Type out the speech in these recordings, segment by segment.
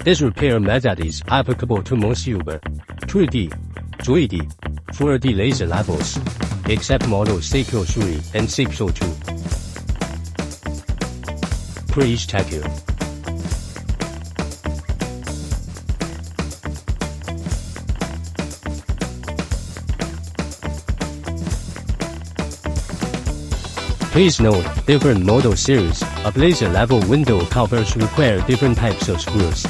This repair method is applicable to most Huepar 3D, 3D, 4D laser levels, except models CQ3 and CQ2. Please check here. Please note, different model series of laser level window covers require different types of screws.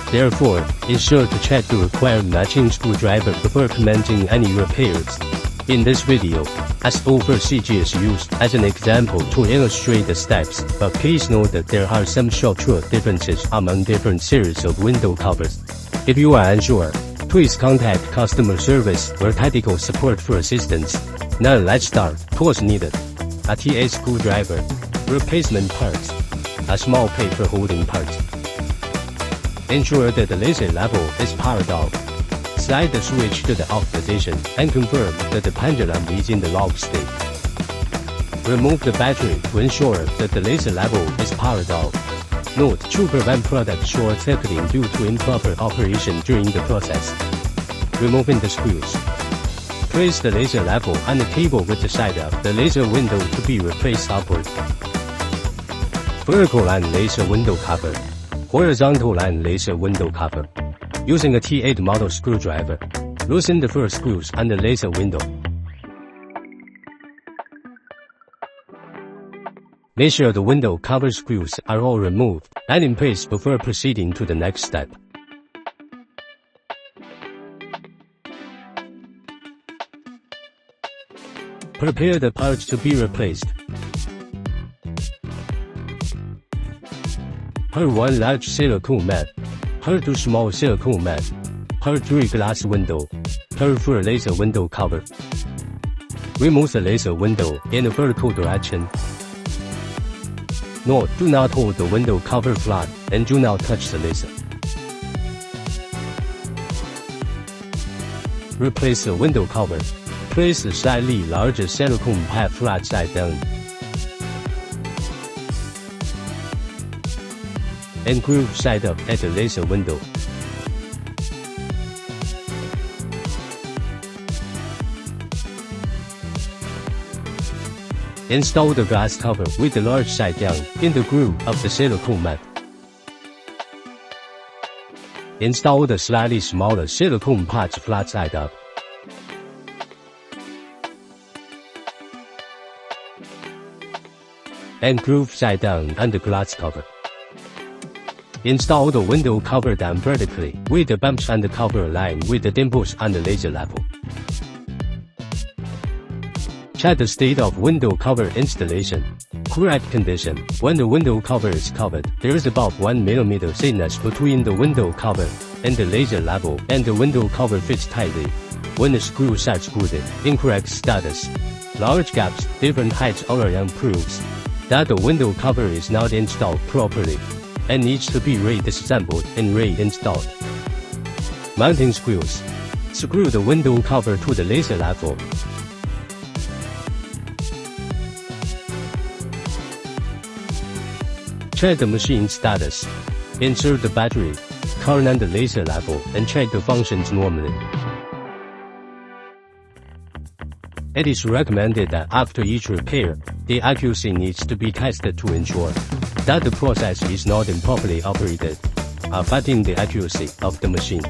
Therefore, ensure to check the required matching screwdriver before commencing any repairs. In this video, a over CG is used as an example to illustrate the steps, but please note that there are some structural differences among different series of window covers. If you are unsure, please contact customer service or technical support for assistance. Now let's start. Tools needed: a TA screwdriver, replacement parts, a small paper holding part. Ensure that the laser level is powered off. Slide the switch to the off position and confirm that the pendulum is in the lock state. Remove the battery to ensure that the laser level is powered off. Note to prevent product short-circuiting due to improper operation during the process. Removing the screws. Place the laser level on the table with the side of the laser window to be replaced upward. Vertical line laser window cover. Horizontal line laser window cover. Using a T8 model screwdriver, loosen the first screws on the laser window. Make sure the window cover screws are all removed and in place before proceeding to the next step. Prepare the parts to be replaced. Part 1 large silicone mat. Part 2 small silicone mat. Part 3 glass window. Part 4 laser window cover. Remove the laser window in a vertical direction. Note: do not hold the window cover flat and do not touch the laser. Replace the window cover. Place the slightly larger silicone pad flat side down. And groove side up at the laser window. Install the glass cover with the large side down in the groove of the silicone mat. Install the slightly smaller silicone pads flat side up. And groove side down on the glass cover. Install the window cover down vertically, with the bumps on the cover aligned with the dimples on the laser level. Check the state of window cover installation. Correct condition. When the window cover is covered, there is about 1 mm thickness between the window cover and the laser level, and the window cover fits tightly. When the screws are screwed in, incorrect status. Large gaps, different heights all around proves that the window cover is not installed properly and needs to be re-disassembled and reinstalled. Mounting screws. Screw the window cover to the laser level. Check the machine status. Insert the battery, turn on the laser level, and check the functions normally. It is recommended that after each repair, the accuracy needs to be tested to ensure that the process is not improperly operated, affecting the accuracy of the machine.